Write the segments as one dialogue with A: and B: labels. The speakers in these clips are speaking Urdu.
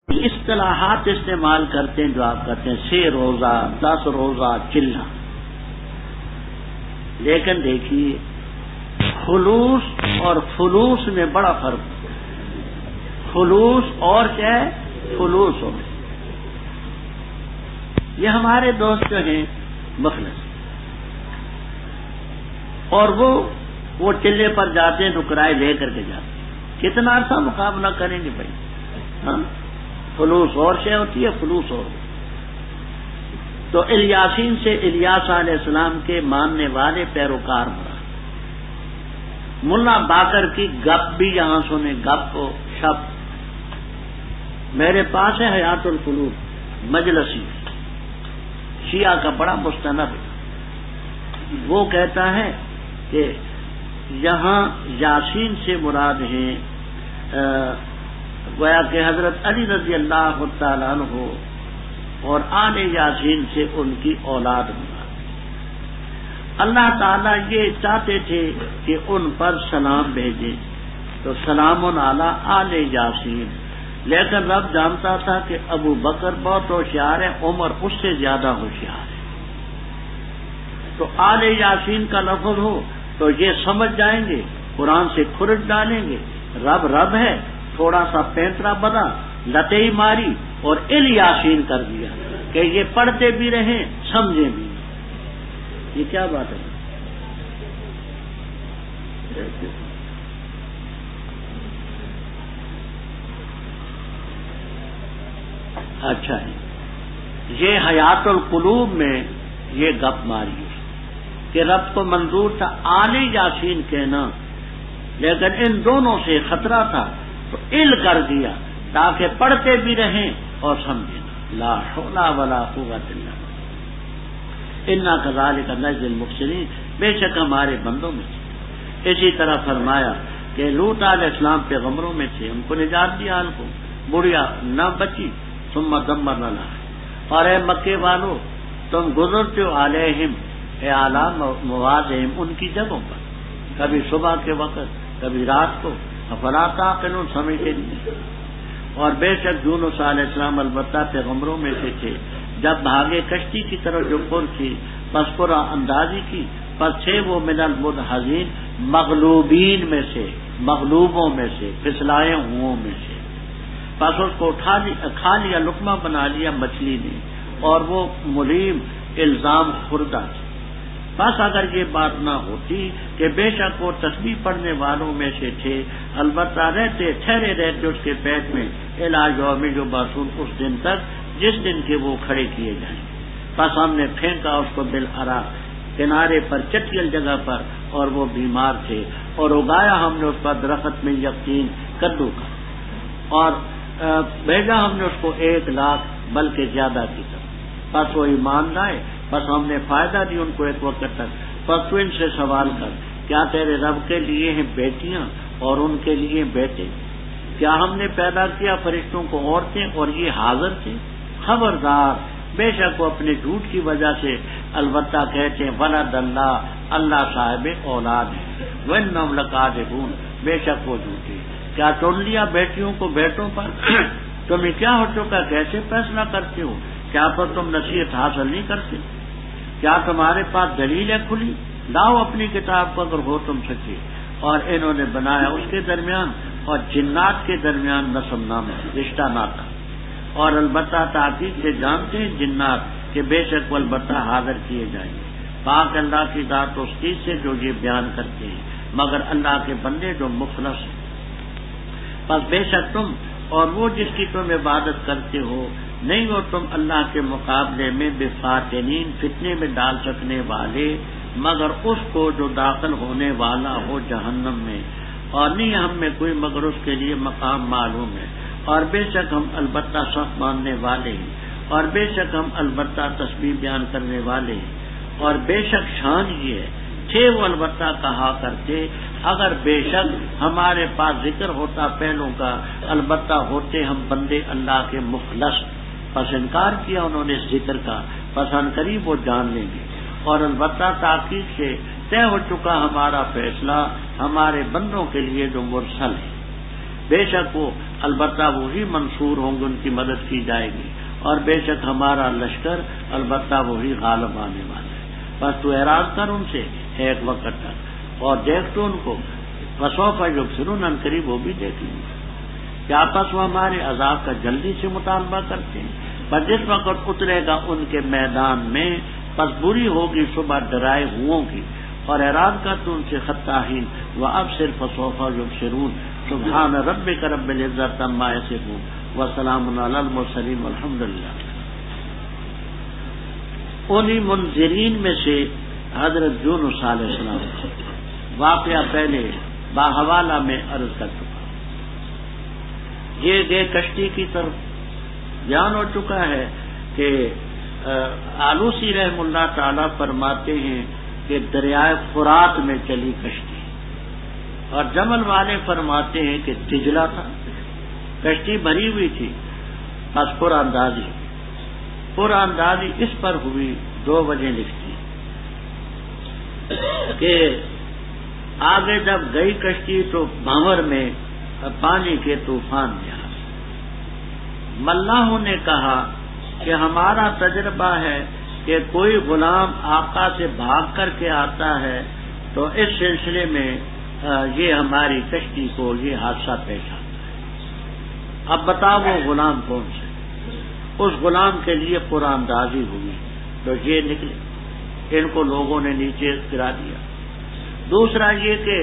A: اصطلاحات استعمال کرتے ہیں جو آپ کہتے ہیں 6 روزہ 10 روزہ چلہ، لیکن دیکھیے خلوص اور فلوس میں بڑا فرق ہے۔ خلوص اور کیا ہے؟ فلوس ہو گئے۔ یہ ہمارے دوست جو ہیں مخلص، اور وہ چلے پر جاتے ہیں تو کرائے لے کر کے جاتے ہیں، کتنا عرصہ مقابلہ کریں گے بھائی؟ ہاں، فلوس اور شے ہوتی ہے، فلوس اور۔ تو الیاسین سے الیاس علیہ السلام کے ماننے والے پیروکار مراد۔ ملا باقر کی گپ بھی یہاں سنیں، گپ و شپ۔ میرے پاس ہے حیات القلوب مجلسی، شیعہ کا بڑا مستند، وہ کہتا ہے کہ یہاں یاسین سے مراد ہیں گویا کہ حضرت علی رضی اللہ تعالیٰ عنہ، اور آل یاسین سے ان کی اولاد مراد۔ اللہ تعالیٰ یہ چاہتے تھے کہ ان پر سلام بھیجیں، تو سلام علی آل یاسین، لیکن رب جانتا تھا کہ ابو بکر بہت ہوشیار ہے، عمر اس سے زیادہ ہوشیار ہے، تو آل یاسین کا لفظ ہو تو یہ سمجھ جائیں گے، قرآن سے کھرچ ڈالیں گے، رب رب ہے، تھوڑا سا پینترا بنا، لتئی ماری اور الیاسین کر دیا کہ یہ پڑھتے بھی رہیں سمجھیں بھی۔ یہ کیا بات ہے؟ اچھا ہے، یہ حیات القلوب میں یہ گپ ماری کہ رب کو منظور تھا آل یاسین کہنا، لیکن ان دونوں سے خطرہ تھا تو کر دیا تاکہ پڑھتے بھی رہیں اور سمجھیں۔ لا حول ولا قوت الا باللہ انا کذالک نجزی المحسنین، بے شک ہمارے بندوں میں تھے۔ اسی طرح فرمایا کہ لوط علیہ السلام پیغمبروں میں تھے، ان کو نجات دیا، ان کو بڑھیا نہ بچی، ثم دمرنا الآخرین۔ اور اے مکے والو تم گزرتے ہو علیہم اے اعلیٰ موازہم، ان کی جگہوں پر، کبھی صبح کے وقت کبھی رات کو، افلا تعقلون، سمجھتے نہیں۔ اور بے شک یونس علیہ السلام البتہ پیغمبروں میں سے تھے، جب بھاگے کشتی کی طرف جو پر تھی، پس پر اندازی کی، پس تھے وہ من المدحضین، مغلوبین میں سے، مغلوبوں میں سے، پھسلائے ہوں میں سے، پس اس کو کھا لیا، لقمہ بنا لیا مچھلی نے، اور وہ ملیم الزام خوردہ تھے۔ بس اگر یہ بات نہ ہوتی کہ بے شک وہ تسبیح پڑھنے والوں میں سے تھے، البتہ ٹھہرے رہتے اس کے پیٹ میں الی یوم یبعثون، اس دن تک جس دن کے وہ کھڑے کیے جائیں۔ بس ہم نے پھینکا اس کو بالعراء، کنارے پر چٹیل جگہ پر، اور وہ بیمار تھے، اور اگایا ہم نے اس پر درخت میں یقین کدو کا، اور بھیجا ہم نے اس کو 1,00,000 بلکہ زیادہ کی طرف، بس وہ ایمان لائے، بس ہم نے فائدہ دی ان کو ایک وقت تک۔ بس تو ان سے سوال کر، کیا تیرے رب کے لیے ہیں بیٹیاں اور ان کے لیے بیٹے؟ کیا ہم نے پیدا کیا فرشتوں کو عورتیں اور یہ حاضر تھے؟ خبردار، بے شک وہ اپنے جھوٹ کی وجہ سے البتہ کہتے ہیں ولد اللہ، اللہ صاحب اولاد ہے، وَإِنَّهُمْ لَكَاذِبُونَ، بے شک وہ جھوٹے۔ کیا چن لیا بیٹیوں کو بیٹوں پر؟ تمہیں کیا ہو چکا، کیسے فیصلہ کرتے ہو؟ کیا پر تم نصیحت حاصل نہیں کرتے؟ کیا تمہارے پاس دلیل ہے کھلی؟ لاؤ اپنی کتاب کو اگر ہو تم سچے۔ اور انہوں نے بنایا اس کے درمیان اور جنات کے درمیان نسب نامہ، رشتہ ناتا، اور البتہ تحقیق سے جانتے ہیں جنات کہ بے شک وہ البتہ حاضر کیے جائیں گے۔ پاک اللہ کی ذات اس چیز سے جو یہ بیان کرتے ہیں، مگر اللہ کے بندے جو مخلص ہیں۔ پس بے شک تم اور وہ جس کی تم عبادت کرتے ہو، نہیں ہو تم اللہ کے مقابلے میں بفاتنین، فتنے میں ڈال سکنے والے، مگر اس کو جو داخل ہونے والا ہو جہنم میں، اور نہیں ہم میں کوئی مگر اس کے لیے مقام معلوم ہے۔ اور بے شک ہم البتہ سخت ماننے والے ہیں، اور بے شک ہم البتہ تسبیح بیان کرنے والے ہیں، اور بے شک شان یہ ہے تھے وہ البتہ کہا کرتے، اگر بے شک ہمارے پاس ذکر ہوتا پہلوں کا، البتہ ہوتے ہم بندے اللہ کے مخلص، پس انکار کیا انہوں نے اس ذکر کا، پس ان قریب وہ جان لیں گے۔ اور البتہ تحقیق سے طے ہو چکا ہمارا فیصلہ ہمارے بندوں کے لیے جو مرسل ہے۔ بے شک وہ البتہ وہی منصور ہوں گے، ان کی مدد کی جائے گی، اور بے شک ہمارا لشکر البتہ وہی غالب آنے والا ہے۔ بس تو اعراض کر ان سے ایک وقت تک، اور دیکھ تو ان کو فسوف یبصرون، ان قریب وہ بھی دیکھیں گے۔ کیا پس وہ ہمارے عذاب کا جلدی سے مطالبہ کرتے ہیں؟ پر جس وقت اترے گا ان کے میدان میں، پس بری ہوگی صبح ڈرائے ہوئوں کی، اور اعراض کا تو ان سے خطاہین وابصر فسوف یبصرون۔ سبحان ربک رب العزت عما یصفون وسلام علی المرسلین والحمد للہ۔ انہی منذرین میں سے حضرت یونس علیہ السلام، واقعہ پہلے باحوالہ میں عرض کر چکا، یہ گئے کشتی کی طرف۔ بیان ہو چکا ہے کہ آلوسی رحم اللہ تعالی فرماتے ہیں کہ دریائے فرات میں چلی کشتی، اور جمل والے فرماتے ہیں کہ دجلہ تھا، کشتی بھری ہوئی تھی۔ بس پر اندازی اس پر ہوئی، 2 وجہ لکھتی کہ آگے جب گئی کشتی تو بھنور میں پانی کے طوفان میں آ گئی۔ ملاحوں نے کہا کہ ہمارا تجربہ ہے کہ کوئی غلام آقا سے بھاگ کر کے آتا ہے تو اس سلسلے میں یہ ہماری کشتی کو یہ حادثہ پیش آتا ہے۔ اب بتاؤ وہ غلام کون سے؟ اس غلام کے لیے قرآن دازی ہوئی تو یہ نکلے، ان کو لوگوں نے نیچے گرا دیا۔ دوسرا یہ کہ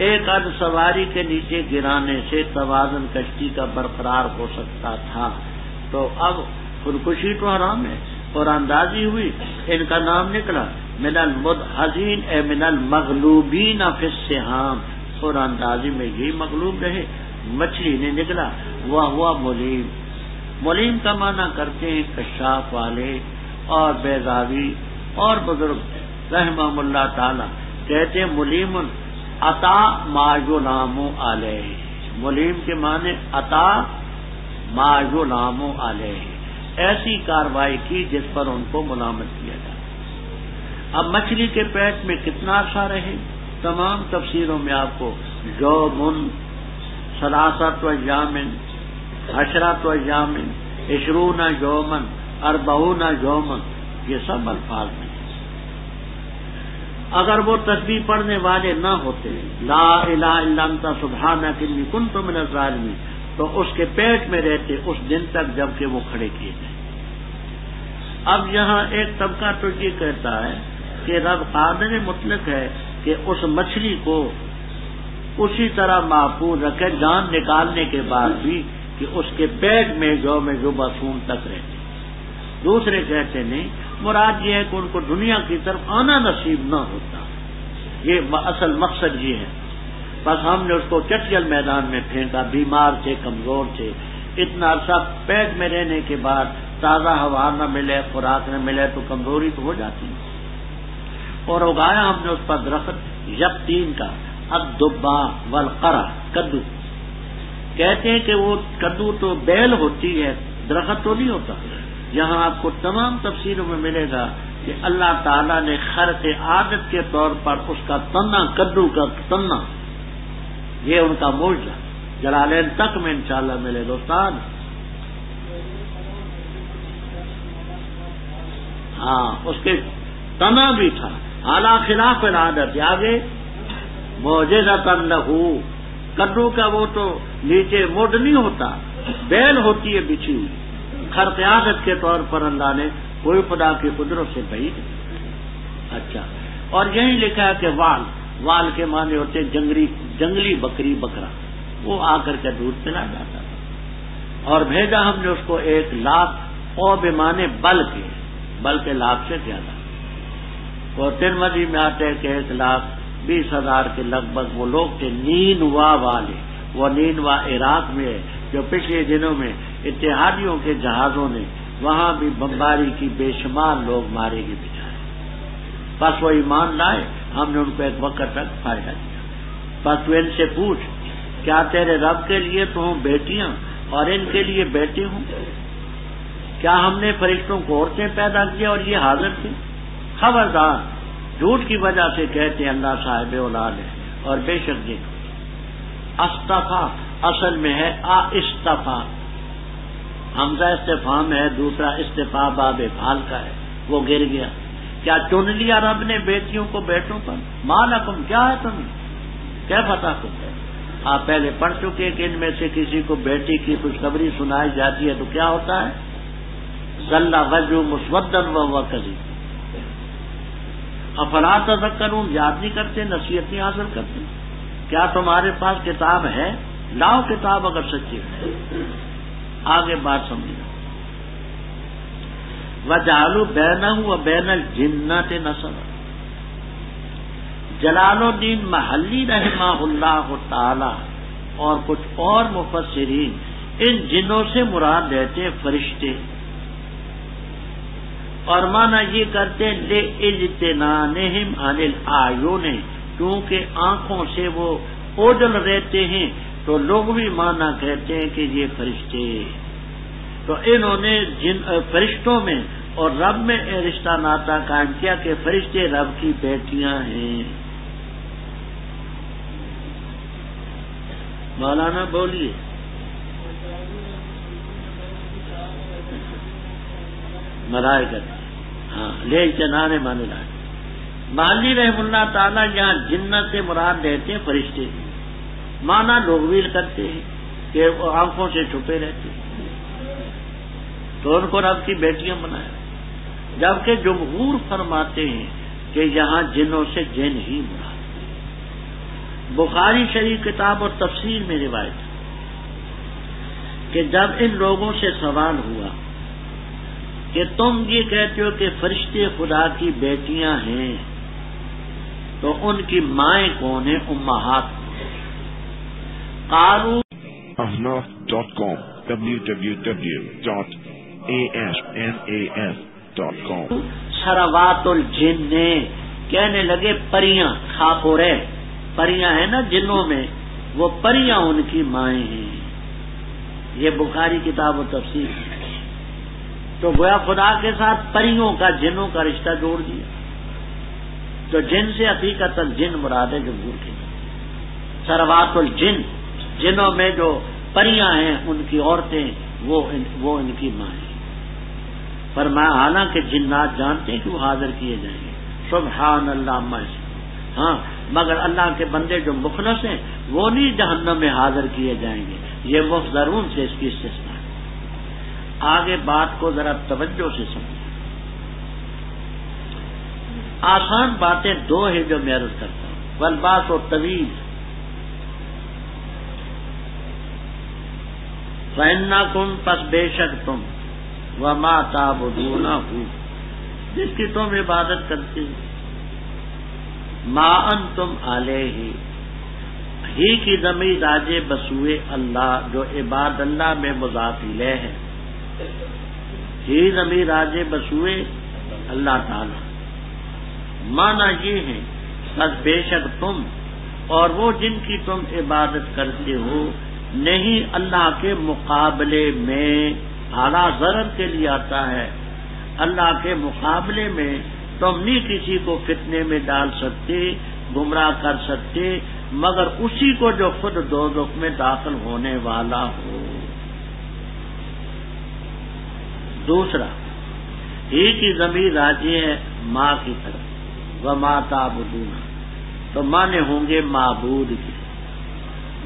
A: ایک اد سواری کے نیچے گرانے سے توازن کشتی کا برقرار ہو سکتا تھا، تو اب خودکشی تو حرام ہے، قرآن دازی ہوئی، ان کا نام نکلا من المدحضین اے من المغلوبین فی السہام، قرآن دازی میں یہی مغلوب رہے، مچھلی نے نکلا وہ ہوا ملیم۔ ملیم کا معنی کرتے ہیں کشاف والے اور بیضاوی اور بزرگ رحمہم اللہ تعالی کہتے ہیں ملیم عطا ما یلام علیہ، ملیم کے معنی عطا ما یلام علیہ، ایسی کاروائی کی جس پر ان کو ملامت کیا جائے۔ اب مچھلی کے پیٹ میں کتنا عرصہ رہے؟ تمام تفسیروں میں آپ کو یومن، ثلاثۃ ایام، عشرۃ ایام، 20 یومن، 40 یومن، یہ سب الفاظ ہیں۔ اگر وہ تسبیح پڑھنے والے نہ ہوتے لا الہ الا انت سبحانک انی کنت من الظالمین، تو اس کے پیٹ میں رہتے اس دن تک جب کہ وہ کھڑے کیے گئے۔ اب یہاں ایک طبقہ تو یہ کہتا ہے کہ رب قادر مطلق ہے کہ اس مچھلی کو اسی طرح محفوظ رکھے جان نکالنے کے بعد بھی کہ اس کے پیٹ میں جو میں یبعثون تک رہتے۔ دوسرے کہتے نہیں، مراد یہ ہے کہ ان کو دنیا کی طرف آنا نصیب نہ ہوتا، یہ اصل مقصد یہ ہے۔ بس ہم نے اس کو چٹیل میدان میں پھینکا، بیمار تھے، کمزور تھے، اتنا عرصہ پیٹ میں رہنے کے بعد تازہ ہوا نہ ملے، خوراک نہ ملے تو کمزوری تو ہو جاتی ہے۔ اور اگایا ہم نے اس پر درخت یقطین کا، الدبا والقرع، کدو۔ کہتے ہیں کہ وہ کدو تو بیل ہوتی ہے، درخت تو نہیں ہوتا۔ یہاں آپ کو تمام تفسیروں میں ملے گا کہ اللہ تعالیٰ نے خرق عادت کے طور پر اس کا تنا، کدو کا تنا، یہ ان کا معجزہ جلالین تک میں انشاءاللہ ملے دوستان۔ ہاں، اس کے تنا بھی تھا، اعلیٰ خلاف العادت، آگے معجزۃ لہو، کدو کا وہ تو نیچے مڈ نہیں ہوتا، بیل ہوتی ہے بچھی ہوئی، خرق عادت کے طور پر اللہ نے کوئی خدا کی قدرت سے بعید۔ اچھا، اور یہی لکھا ہے کہ وال کے معنی ہوتے جنگلی بکری، بکرا، وہ آ کر کے دودھ پلا جاتا تھا، اور بھیجا ہم نے اس کو 1 لاکھ او بمانے بل کے لاکھ سے زیادہ۔ اور ترمذی میں آتے ہیں کہ 1,20,000 کے لگ بھگ وہ لوگ تھے نینوا والے، وہ نینوا عراق میں ہے، جو پچھلے دنوں میں اتحادیوں کے جہازوں نے وہاں بھی بمباری کی، بے شمار لوگ مارے گئے بیچارے۔ بس وہ ایمان لائے، ہم نے ان کو ایک وقت تک فائدہ دیا۔ بس تو ان سے پوچھ، کیا تیرے رب کے لیے تو ہوں بیٹیاں اور ان کے لیے بیٹے ہوں؟ کیا ہم نے فرشتوں کو عورتیں پیدا کیا اور یہ حاضر تھے؟ خبردار، جھوٹ کی وجہ سے کہتے ہیں اللہ صاحب اولاد ہے، اور بے شک دیکھو اصطفیٰ اصل میں ہے استفا، حمزہ استفہام ہے، دوسرا استفا باب افعال کا ہے، وہ گر گیا۔ کیا چن لیا رب نے بیٹیوں کو بیٹوں پر؟ ما لکم، کیا ہے تمہیں، کیا پتا کو؟ آپ پہلے پڑھ چکے کہ ان میں سے کسی کو بیٹی کی خوشخبری سنائی جاتی ہے تو کیا ہوتا ہے؟ ظل وجہ مسودًا وہو کظیم۔ افلا تذکرون، یاد نہیں کرتے، نصیحت نہیں حاصل کرتے؟ کیا تمہارے پاس کتاب ہے؟ لاؤ کتاب اگر سچی ہے۔ آگے بات سمجھنا، وجعلوا بینہ وبین الجنۃ نسبا۔ جلال الدین محلی رحمہ اللہ تعالی اور کچھ اور مفسرین ان جنوں سے مراد لیتے فرشتے، اور مانا یہ کرتے لِاجْتِنَانِهِمْ عَنِ الْأَعْيُنِ، کیونکہ آنکھوں سے وہ اوجل رہتے ہیں، تو لوگ بھی مانا کہتے ہیں کہ یہ فرشتے۔ تو انہوں نے فرشتوں میں اور رب میں رشتہ ناتا قائم کیا کہ فرشتے رب کی بیٹیاں ہیں۔ مولانا بولیے۔ ملائکت، ہاں، لے جنان مان لائے۔ مالی رحم اللہ تعالیٰ یہاں جنت سے مراد لیتے ہیں فرشتے، مانا لوگ بھی کرتے ہیں کہ وہ آنکھوں سے چھپے رہتے ہیں، تو ان کو رب کی بیٹیاں بنایا، جبکہ جمہور فرماتے ہیں کہ یہاں جنوں سے جن ہی مراد۔ بخاری شریف کتاب اور تفسیر میں روایت کہ جب ان لوگوں سے سوال ہوا کہ تم یہ کہتے ہو کہ فرشتے خدا کی بیٹیاں ہیں، تو ان کی مائیں کون ہیں؟ امہات۔ قالوا
B: ahnaf.com www.asnas.com
A: سروات الجن، کہنے لگے پریاں، خاپورے پریاں ہیں نا جنوں میں، وہ پریاں ان کی مائیں ہیں۔ یہ بخاری کتاب و تفسیر۔ تو گویا خدا کے ساتھ پریوں کا، جنوں کا رشتہ جوڑ دیا، تو جن سے حقیقت جن مراد ہے جمہور کے۔ سروات الجن، جنوں میں جو پریاں ہیں ان کی عورتیں، وہ ان کی ماں ہیں۔ فرمایا حالانکہ جنات جانتے ہیں کہ وہ حاضر کیے جائیں گے، سبحان اللہ عما یصفون، ہاں، مگر اللہ کے بندے جو مخلص ہیں وہ نہیں جہنم میں حاضر کیے جائیں گے۔ یہ مفضرون سے اس کی استثناء ہے۔ آگے بات کو ذرا توجہ سے سمجھیں۔ آسان باتیں دو ہیں جو میں عرض کرتا ہوں، والباس و طویل۔ فَإِنَّكُمْ، پس بے شک تم، وَمَا تَعْبُدُونَهُ، جس کی تم عبادت کرتے ہو، مَا أَنْتُمْ عَلَيْهِ، ہی کی ضمیر راجع بسوئے اللہ، جو عباد اللہ میں مضاف الیہ ہے، ہی ضمیر راجع بسوئے اللہ تعالی۔ مانا یہ ہے بس بے شک تم اور وہ جن کی تم عبادت کرتے ہو نہیں اللہ کے مقابلے میں، اعلیٰ ضرر کے لیے آتا ہے، اللہ کے مقابلے میں تم نہیں کسی کو فتنے میں ڈال سکتے، گمراہ کر سکتے، مگر اسی کو جو خود دوزخ میں داخل ہونے والا ہو۔ دوسرا، ہی کی ضمیر راجع ہے ماں کی طرف، وما تعبدون، تو مانے ہوں گے معبود کے،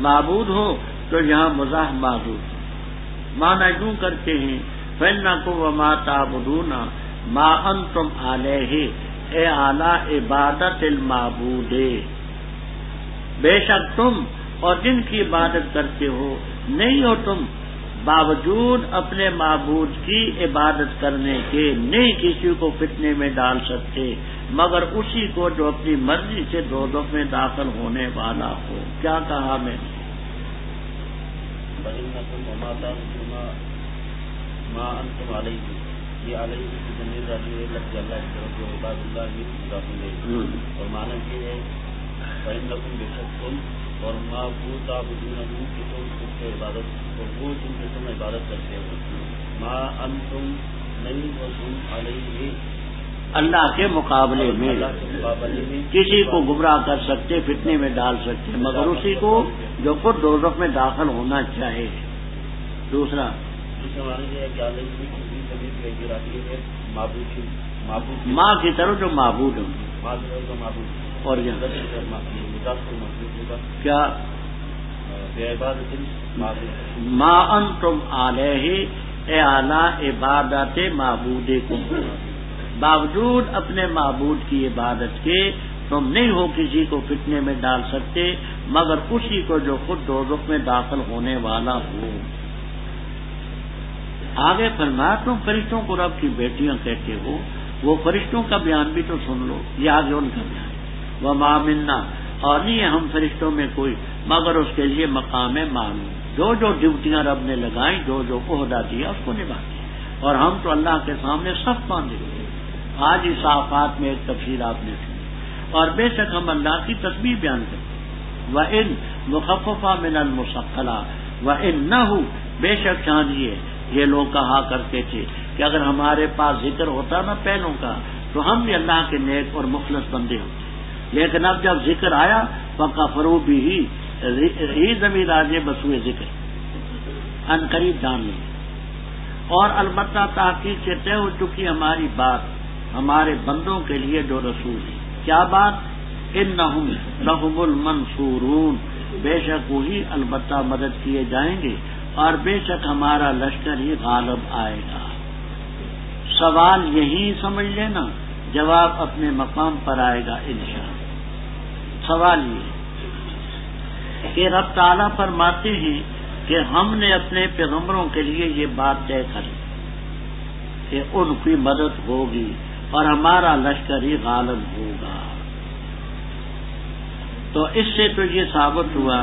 A: معبود ہو تو یہاں مزاح معبود، مانا یوں کرتے ہیں فَإِنَّكُمْ وَمَا تَعْبُدُونَ مَا أَنْتُمْ عَلَيْهِ، اے اعلیٰ عبادت المعبود، بے شک تم اور جن کی عبادت کرتے ہو نہیں ہو تم باوجود اپنے معبود کی عبادت کرنے کے نہیں کسی کو فتنے میں ڈال سکتے، مگر اسی کو جو اپنی مرضی سے دوزخ میں داخل ہونے والا ہو۔ کیا کہا میں نے؟
C: ماں انتم علیہ، یہ علیہ کی ضمیر راجع ہے لفظ اللہ کی طرف جو عباد اللہ یہ مضاف الیہ، اور معنی یہ ہے فإنکم، بے شک تم، اور ما تعبدون کہ تم اس کی عبادت، اور وہ جن کی تم عبادت کرتے ہو، ما انتم نہیں ہو تم علیہ
A: اللہ کے مقابلے میں،
C: اللہ کے مقابلے میں
A: کسی کو گمراہ کر سکتے، فتنے میں ڈال سکتے، مگر اسی کو جو خود دوزخ میں داخل ہونا چاہے. دوسرا ماں کی طرف جو معبود ہوں اور کیا ما انتم علیہ اے اعلی عبادت معبودکم، باوجود اپنے معبود کی عبادت کے تم نہیں ہو کسی کو فتنے میں ڈال سکتے مگر اسی کو جو خود دوزخ میں داخل ہونے والا ہو. آگے فرمایا تم فرشتوں کو رب کی بیٹیاں کہتے ہو، وہ فرشتوں کا بیان بھی تو سن لو، یہ آگے ان کا بیان. وما منا، اور نہیں ہے ہم فرشتوں میں کوئی مگر اس کے لیے مقام معلوم، جو جو ڈیوٹیاں رب نے لگائیں، جو جو عہدہ دیا اس کو نبھاتے ہیں، اور ہم تو اللہ کے سامنے صف باندھے ہوئے. آج ہی صافات میں ایک تفصیل آپ نے سنی. اور بے شک ہم اللہ کی تسبیح بیان کرتے ہیں. وَإِن مُخَفَّفَ مِنَ الْمُثَقَّلَ وَإِنَّهُ، بے شک چاندیے یہ لوگ کہا کرتے تھے کہ اگر ہمارے پاس ذکر ہوتا نا پہلوں کا تو ہم بھی اللہ کے نیک اور مخلص بندے ہوتے، لیکن اب جب ذکر آیا فَكَفَرُوا بِهِ ہی ضمیر آجے بسوئے ذکر ان قریب جان لیں. اور البتہ تحقیق سے طے ہو چکی ہماری بات ہمارے بندوں کے لیے جو رسول ہے. کیا بات؟ انہم لہم المنصورون، بے شک وہی البتہ مدد کیے جائیں گے اور بے شک ہمارا لشکر ہی غالب آئے گا. سوال یہی سمجھ لینا، جواب اپنے مقام پر آئے گا انشاءاللہ. سوال یہ کہ رب تعالیٰ فرماتے ہیں کہ ہم نے اپنے پیغمبروں کے لیے یہ بات طے کر کہ ان کی مدد ہوگی اور ہمارا لشکر ہی غالب ہوگا. تو اس سے تو یہ ثابت ہوا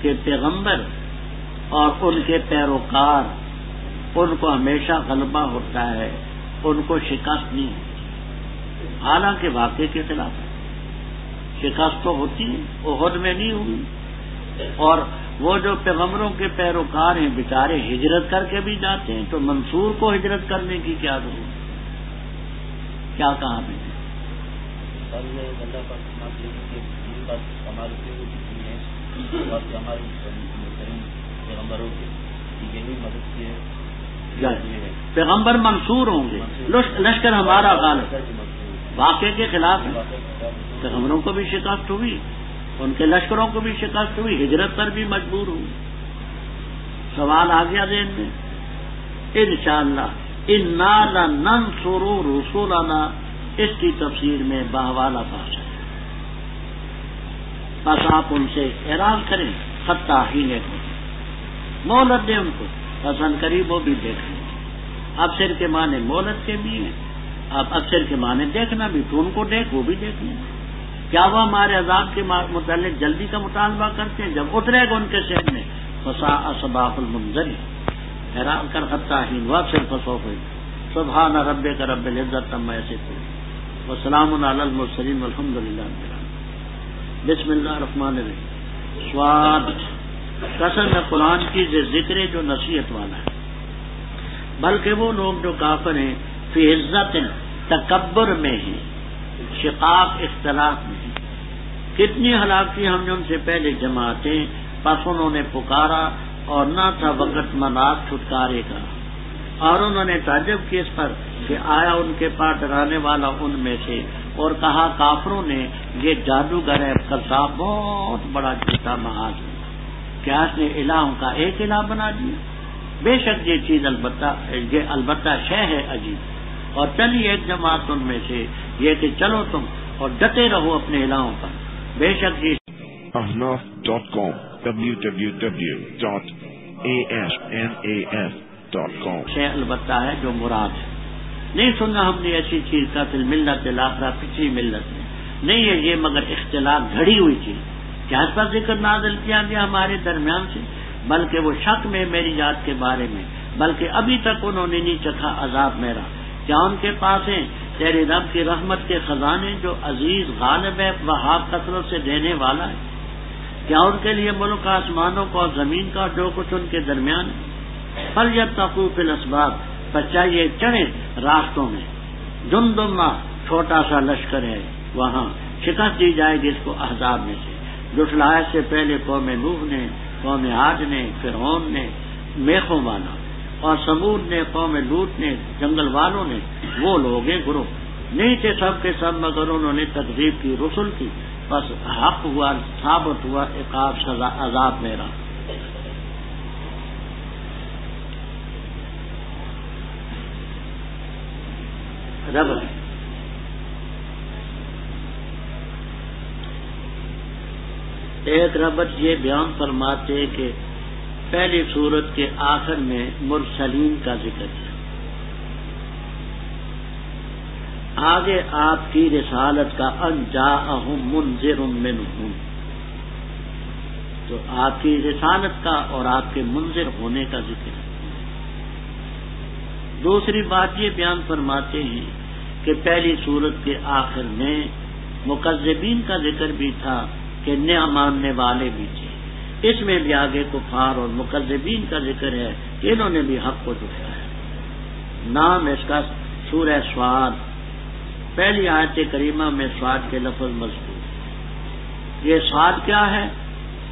A: کہ پیغمبر اور ان کے پیروکار ان کو ہمیشہ غلبہ ہوتا ہے، ان کو شکست نہیں ہوتی. حالانکہ واقعے کے خلاف شکست تو ہوتی ہے، احد میں نہیں ہوئی. اور وہ جو پیغمبروں کے پیروکار ہیں بیچارے ہجرت کر کے بھی جاتے ہیں، تو منصور کو ہجرت کرنے کی کیا ضرورت؟ کیا کہا میں نے؟ پیغمبر منصور ہوں گے، لشکر ہمارا غالب. واقعے کے خلاف ہے، پیغمبروں کو بھی شکست ہوئی، ان کے لشکروں کو بھی شکست ہوئی، ہجرت پر بھی مجبور ہوئی. سوال آ گیا ذہن میں. انشاءاللہ انا لننصر رسولنا، اس کی تفسیر میں باہوالا پاس ہے. بس آپ ان سے اعراض کریں، خطہ ہی نے مہلت دیں ان کو، پسند قریب وہ بھی دیکھ لیں. افسر کے معنی مہلت کے بھی ہیں، آپ افسر کے معنی دیکھنا بھی، تو ان کو دیکھ وہ بھی دیکھ لیں. کیا وہ ہمارے عذاب کے متعلق جلدی کا مطالبہ کرتے ہیں؟ جب اترے گا ان کے ذہن میں فساء صباح المنذرین، حیران کر خطہ ہی وافسر فسوف. سبحان ربک رب العزت عما یصفون وسلام علی المرسلین والحمد للہ رب العالمین. بسم اللہ الرحمن الرحیم. سواد قسم قرآن کی ذکر جو نصیحت والا ہے، بلکہ وہ لوگ جو کافر ہیں فی عزت تکبر میں ہیں، شقاق اختلاف میں ہیں. کتنی ہلاکی ہم نے ان سے پہلے جماعتیں، پس انہوں نے پکارا اور نہ تھا وقت مناس چھٹکارے کا، اور انہوں نے تعجب کیا اس پر کہ آیا ان کے پاس ڈرانے والا ان میں سے، اور کہا کافروں نے یہ جادوگر ہے، قذاب، بہت بڑا جھوٹا محاذ ہے، کیا اس نے الہوں کا ایک الہ بنا دیا. بے شک یہ چیز البتہ شے ہے عجیب. اور چلی ایک جماعت ان میں سے یہ کہ چلو تم اور ڈٹے رہو اپنے الہوں پر. بے شک یہ
B: ahnaf.com www.ahnaf.com
A: شے البتہ ہے جو مراد ہے. نہیں سننا ہم نے ایسی چیز کا فی الملت الاخرہ، پچھلی ملت میں نہیں ہے یہ مگر اختلاف گھڑی ہوئی چیز. کیا اس پر ذکر نازل کیا گیا ہمارے درمیان سے؟ بلکہ وہ شک میں میری ذات کے بارے میں، بلکہ ابھی تک انہوں نے نہیں چکھا عذاب میرا. کیا ان کے پاس ہیں تیرے رب کی رحمت کے خزانے جو عزیز غالب ہے، وہاب کثرت سے دینے والا ہے؟ کیا ان کے لیے ملک آسمانوں کا اور زمین کا جو کچھ ان کے درمیان ہے؟ فلیتقوا فی الاسباب، بچائیے چڑھے راستوں میں. جندما چھوٹا سا لشکر ہے، وہاں شکست دی جائے گی اس کو احزاب میں سے. جھٹلایا سے پہلے قوم نوح نے قوم عاد نے، فرعون نے، میخوں والا، اور سمود نے، قوم لوط نے، جنگل والوں نے، وہ لوگ ہیں گروہ نہیں تھے سب کے سب، مگر انہوں نے تکذیب کی رسل کی، بس حق ہوا، ثابت ہوا، عقاب سزا عذاب میرا۔ ربط ایک ربط یہ بیان فرماتے کہ پہلی سورت کے آخر میں مرسلین کا ذکر ہے، آگے آپ کی رسالت کا ان جاءہم منذر منہم، تو آپ کی رسالت کا اور آپ کے منذر ہونے کا ذکر ہے۔ دوسری بات یہ بیان فرماتے ہیں کہ پہلی سورت کے آخر میں مکذبین کا ذکر بھی تھا کہ نہ ماننے والے بھی تھے، اس میں بھی آگے کفار اور مکذبین کا ذکر ہے کہ انہوں نے بھی حق کو جھٹلایا۔ نام اس کا سورہ سواد، پہلی آیت کریمہ میں سواد کے لفظ مذکور۔ یہ سواد کیا ہے؟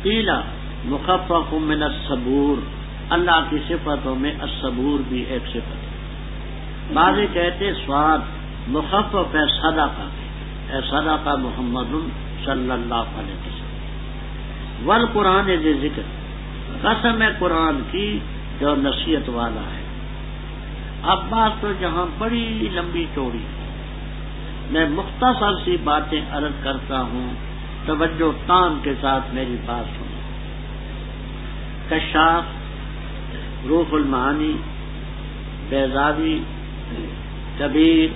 A: قیلا مخفف من الصبور، اللہ کی صفتوں میں الصبور بھی ایک صفت ہے۔ بعض کہتے سواد مخفف ہے صدقہ، اے صدقہ محمد صلی اللہ علیہ وسلم۔ والقرآن ذی ذکر، قسم ہے قرآن کی جو نصیحت والا ہے۔ اب بات تو جہاں بڑی لمبی چوڑی، میں مختصر سی باتیں عرض کرتا ہوں، توجہ تام کے ساتھ میری بات سنیں۔ کشاف، روح المعانی، بیضاوی، کبیر،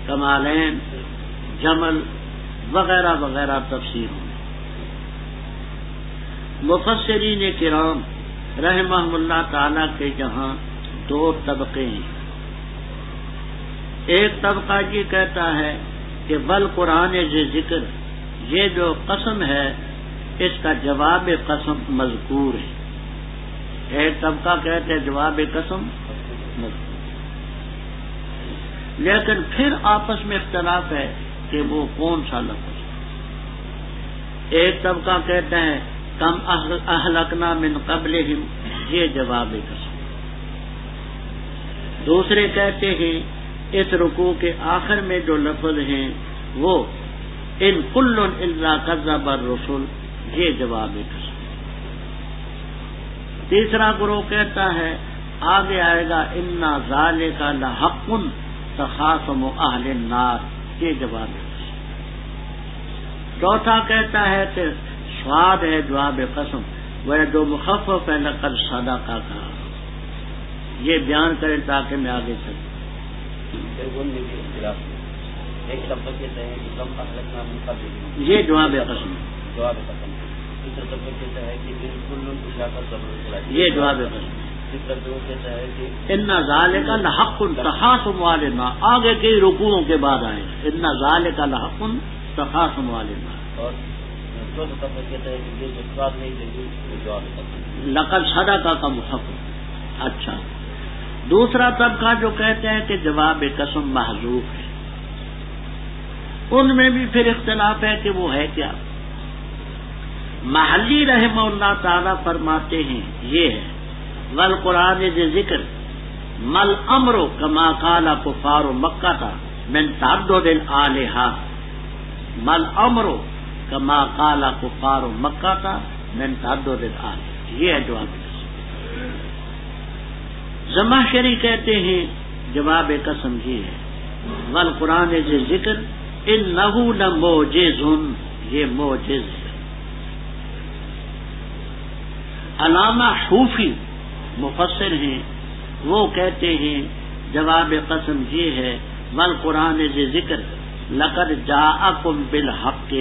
A: کمالین، جمل وغیرہ وغیرہ تفسیر ہوں۔ مفسرین کرام رحمہم اللہ تعالی کے جہاں دو طبقے ہیں۔ ایک طبقہ یہ کہتا ہے کہ والقرآن ذی ذکر، یہ جو قسم ہے اس کا جواب قسم مذکور ہے۔ ایک طبقہ کہتے ہیں جواب قسم مذکور، لیکن پھر آپس میں اختلاف ہے کہ وہ کون سا لفظ ہے۔ ایک طبقہ کہتا ہے کم اہلکنا من قبلہم، یہ جواب قسم۔ دوسرے کہتے ہیں اس رکوع کے آخر میں جو لفظ ہیں وہ ان کل الا کذب الرسل، یہ جواب قسم۔ تیسرا گروہ کہتا ہے آگے آئے گا انا ذالک لحق تخاصم اہل النار، یہ جواب قسم۔ چوتھا کہتا ہے کہ سواد ہے جواب قسم، وہ جو مخفف ہے لقد صدقہ کا، یہ بیان کریں تاکہ میں آگے چلوں۔
C: ایک طبقہ کہتا ہے کہ کم اہلکنا من قبلہم،
A: یہ جواب قسم،
C: جواب قسم۔ دوسرا طبقہ کہتا ہے کہ بالکل الا کذب الرسل،
A: یہ جواب قسم۔
C: تیسرا طبقہ کہتا ہے کہ
A: ان ذالک لحق تخاصم اہل النار، آگے کئی رکوعوں کے بعد آئے ان ذالک لحق تخاصم اہل النار۔
C: اور چوتھا طبقہ کہتا ہے کہ یہ جو سواد نہیں دے گی وہ جواب قسم۔
A: لقد صدقہ کا مخفف۔ اچھا، دوسرا طبقہ جو کہتے ہیں کہ جواب قسم محذوف ہے، ان میں بھی پھر اختلاف ہے کہ وہ ہے کیا۔ محلی رحمہ اللہ تعالی فرماتے ہیں یہ ہے والقرآن ذی ذکر مل امر کما قال کفار مکہ من تعدد الالہہ، مل امر کما قال کفار مکہ من تعدد الالہہ، یہ ہے جواب قسم۔ زمخشری کہتے ہیں جواب قسم یہ ہے والقرآن ذی ذکر انہ لموجز، یہ موجز ہے۔ علامہ حوفی مفسر ہیں، وہ کہتے ہیں جواب قسم یہ ہے والقرآن ذی ذکر لقد جاءکم بالحق۔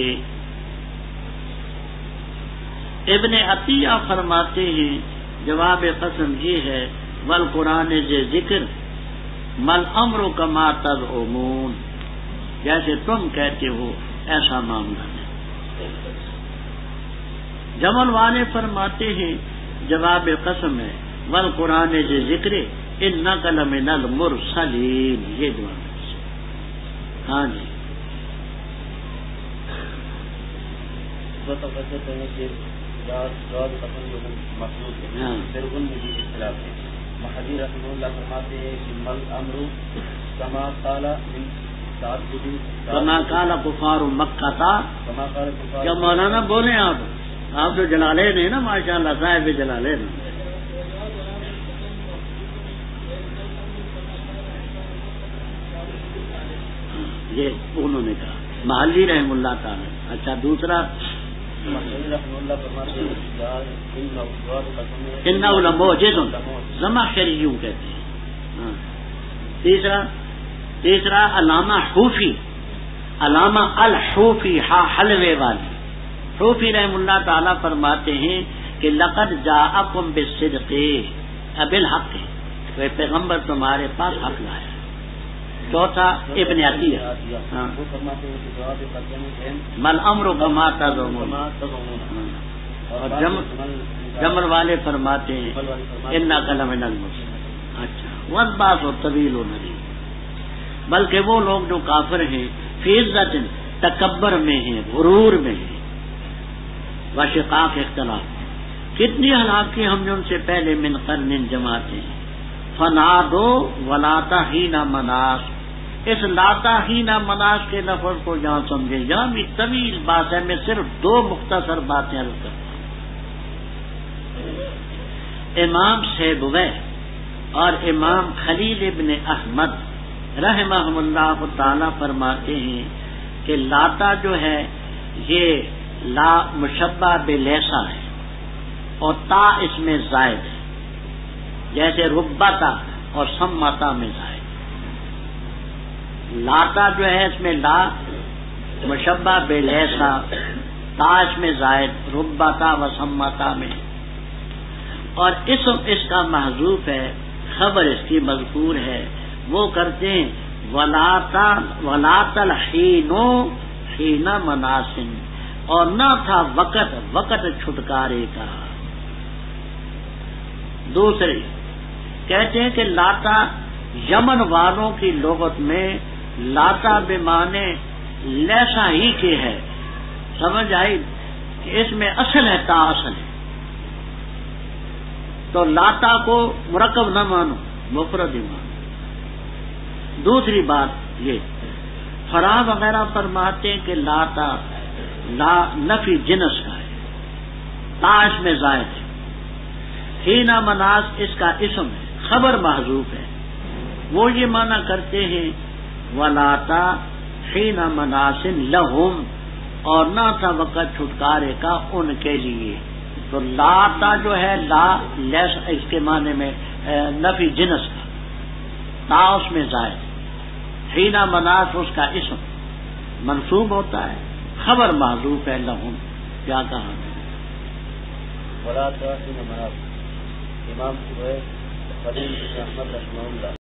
A: ابن عطیہ فرماتے ہیں جواب قسم یہ ہے والقرآن ذی ذکر مل امر کما تزعمون، جیسے تم کہتے ہو ایسا معاملہ ہے۔ جمل والے فرماتے ہیں جواب قسم ہے والقرآن ذی ذکر انک لمن المرسلین، یہ جواب قسم۔ ہاں جی،
C: وہ طبقہ کہتے ہیں کہ جواب قسم جو مخصوص ہے پھر ان میں بھی اختلاف ہے. محدث رحمہ اللہ فرماتے ہیں کہ مل امر کما قال من تعبد
A: کما قال کفار مکہ تھا.
C: کما قال کفار.
A: کیا مولانا بولیں آپ تو جلالین ہیں نا ماشاء اللہ صاحب جلالین. یہ انہوں نے کہا محلی رحم اللہ تعالی. اچھا دوسرا انہو لموجز زمخشری یوں کہتے ہیں. تیسرا علامہ حوفی علامہ الحوفی حلوے والی حوفی رحم اللہ تعالی فرماتے ہیں کہ لقد جاءکم بالصدق بالحق پیغمبر تمہارے پاس حق لایا. چوتھا ابن عطیہ مل امر کما تظنون. اور جمر والے فرماتے ہیں انک لمن المرسلین. اچھا والباس طویل ندیم. بلکہ وہ لوگ جو کافر ہیں فی عزت تکبر میں ہیں غرور میں ہیں وشقاق اختلاف. کتنی ہلاک کی ہم نے ان سے پہلے من قرن جماعتیں فنادو ولاتا ہی نہ مناس. اس لاتا ہی نہ مناس کے لفظ کو جہاں سمجھے یہاں بھی طویل بات ہے. میں صرف دو مختصر باتیں عرض کرتا ہوں. امام سیبویہ اور امام خلیل ابن احمد رحمہم اللہ تعالی فرماتے ہیں کہ لاتا جو ہے یہ لا مشبہ بلیسا ہے اور تا اس میں زائد ہے جیسے ربتا اور سمتا میں زائد. لاتا جو ہے اس میں لا مشبہ بلیسا تا اس میں زائد ربتا و سمتا میں. اور اسم اس کا محذوف ہے خبر اس کی مذکور ہے. وہ کرتے ہیں ولاتا الحینو حین مناسن اور نہ تھا وقت چھٹکارے کا. دوسری کہتے ہیں کہ لاتا یمن والوں کی لغت میں لاتا بمانے لیسا ہی کے ہے. سمجھ آئی کہ اس میں اصل ہے تا اصل ہے. تو لاتا کو مرکب نہ مانو مفرد ہی مانو. دوسری بات یہ فراہ وغیرہ فرماتے ہیں کہ لاتا لا نفی جنس کا ہے تا اس میں زائد ہے. ہینا مناس اس کا اسم ہے خبر محذوف ہے. وہ یہ معنی کرتے ہیں ولاتا ہینا مناسن لہم اور نہ تھا وقت چھٹکارے کا ان کے لیے. تو لاتا جو ہے لا لیس اس کے معنی میں نفی جنس کا تا اس میں زائد. ہینا مناس اس کا اسم منصوب ہوتا ہے خبر محذوف ہے لہم. کیا کہا
C: ولاتا ہینا مناس. امام خلیل احمد رحمہ اللہ